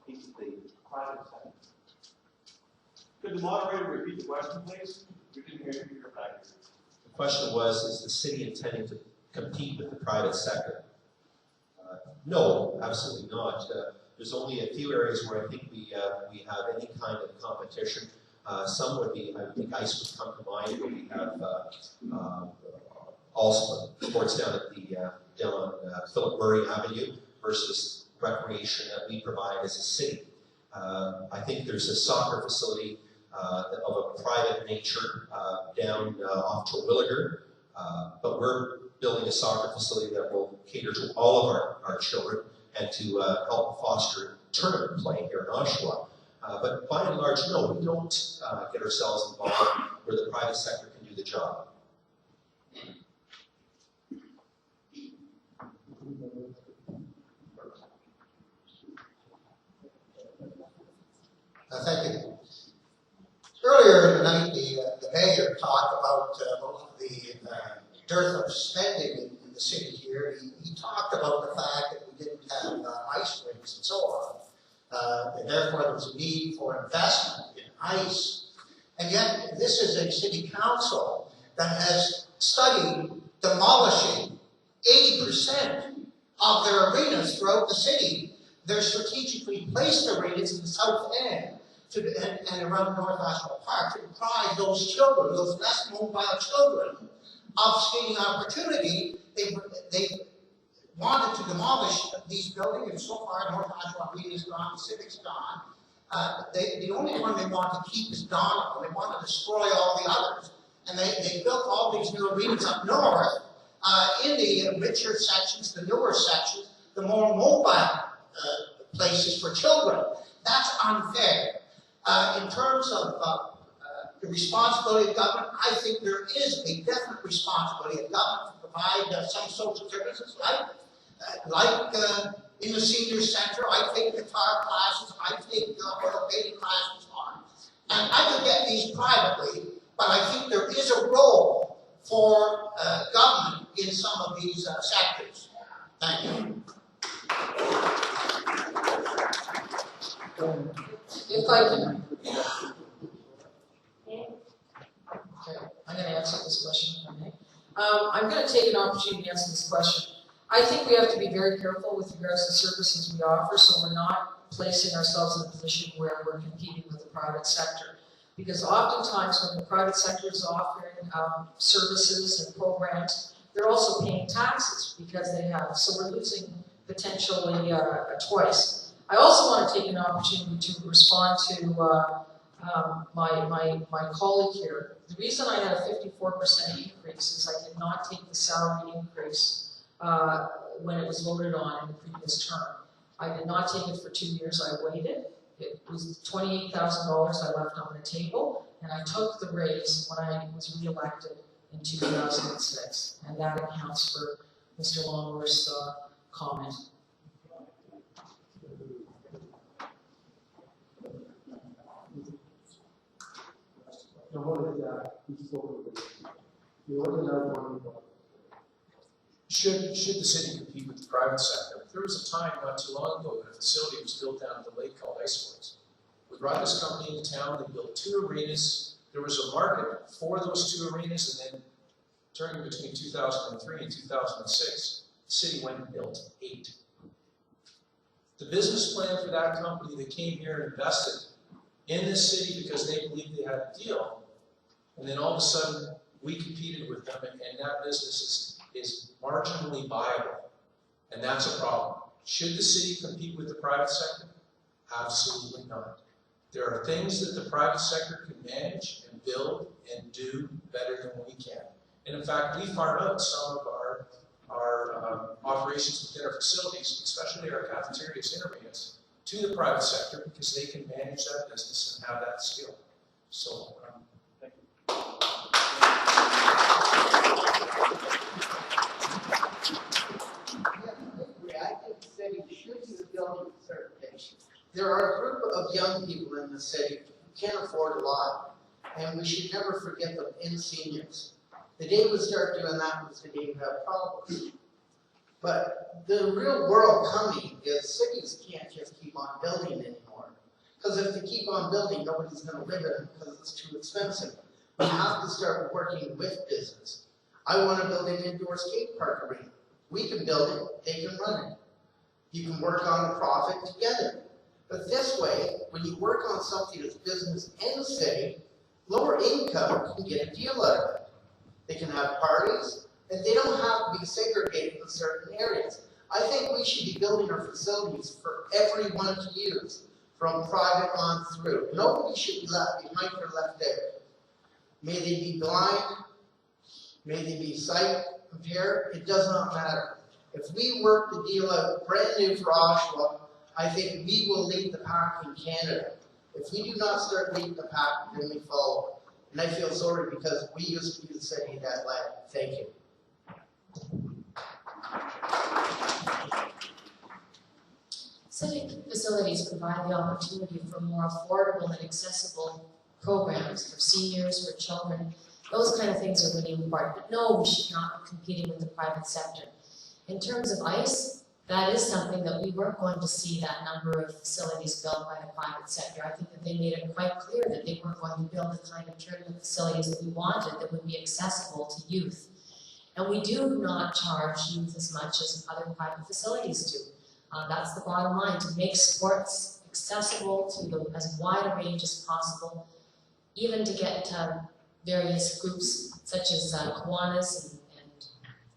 piece of the private sector. Could the moderator repeat the question, please? We didn't hear your back. The question was, is the city intending to compete with the private sector? No, absolutely not. There's only a few areas where I think we have any kind of competition. Some would be, I think ICE would come to mind, where we have also sports down at the down on Philip Murray Avenue versus recreation that we provide as a city. I think there's a soccer facility of a private nature down off Terwilliger, but we're building a soccer facility that will cater to all of our children and to help foster tournament play here in Oshawa. But by and large, no, we don't get ourselves involved where the private sector can do the job. Thank you. Earlier in the night, the mayor talked about the dearth of spending in the city here. He talked about the fact that we didn't have ice rinks and so on. And therefore, there was a need for investment in ice. And yet, this is a city council that has studied demolishing 80% of their arenas throughout the city. They're strategically placed arenas in the south end and around North Oshawa Park to deprive those children, those less mobile children, of skating opportunity. They wanted to demolish these buildings, and so far North Oshawa Arena is gone, the Civic's gone. The only one they want to keep is Donald. They want to destroy all the others. And they built all these new arenas up north in the richer sections, the newer sections, the more mobile places for children. That's unfair. In terms of the responsibility of government, I think there is a definite responsibility of government to provide some social services, like in the senior center. I take guitar classes, I take oil painting classes on, and I could get these privately, but I think there is a role for government in some of these sectors. Thank you. If I can. Okay, I'm going to answer this question if I may. I'm going to take an opportunity to answer this question. I think we have to be very careful with regards to services we offer, so we're not placing ourselves in a position where we're competing with the private sector. Because oftentimes when the private sector is offering services and programs, they're also paying taxes because they have, so we're losing potentially twice. I also want to take an opportunity to respond to my colleague here. The reason I had a 54% increase is I did not take the salary increase when it was voted on in the previous term. I did not take it for 2 years. I waited. It was $28,000 I left on the table, and I took the raise when I was re-elected in 2006, and that accounts for Mr. Longworth's comment. Should the city compete with the private sector? There was a time not too long ago that a facility was built down at the lake called Iceworks. We brought this company into town, they built 2 arenas. There was a market for those 2 arenas, and then during between 2003 and 2006, the city went and built 8. The business plan for that company, they came here and invested in this city because they believed they had a deal. And then all of a sudden, we competed with them, and that business is marginally viable. And that's a problem. Should the city compete with the private sector? Absolutely not. There are things that the private sector can manage and build and do better than we can. And in fact, we farm out some of our operations within our facilities, especially our cafeterias and arenas, to the private sector because they can manage that business and have that skill. So, thank you. I think the city should do a building certification. There are a group of young people in the city who can't afford a lot, and we should never forget them in seniors. The day we start doing that was the day we have problems. But the real world coming is cities can't just keep on building anymore. Because if they keep on building, nobody's gonna live in them because it's too expensive. We have to start working with business. I wanna build an indoor skate park arena. We can build it, they can run it. You can work on the profit together. But this way, when you work on something that's business and the city, lower income can get a deal out of it. They can have parties, and they don't have to be segregated in certain areas. I think we should be building our facilities for everyone to use, from private on through. Nobody should be left behind or left out. May they be blind, may they be sight impaired, it does not matter. If we work the deal out brand new for Oshawa, I think we will lead the pack in Canada. If we do not start leading the pack, then we follow. And I feel sorry because we used to be the city that led. Thank you. Civic facilities provide the opportunity for more affordable and accessible programs for seniors, for children. Those kind of things are really important. But no, we should not be competing with the private sector. In terms of ICE, that is something that we weren't going to see that number of facilities built by the private sector. I think that they made it quite clear that they weren't going to build the kind of tournament facilities that we wanted that would be accessible to youth. And we do not charge youth as much as other private facilities do. That's the bottom line, to make sports accessible to as wide a range as possible, even to get various groups such as Kiwanis and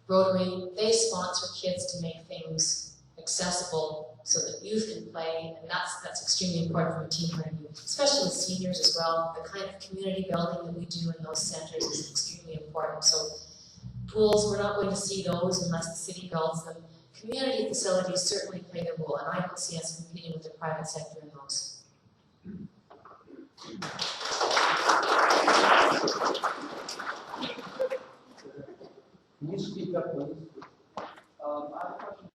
Rotary. They sponsor kids to make things accessible so that youth can play, and that's extremely important from a team point of view, especially with seniors as well. The kind of community building that we do in those centers is extremely important. So pools, we're not going to see those unless the city builds them. Community facilities certainly play their role, and I don't see us competing with the private sector in those. Can you speak up, please?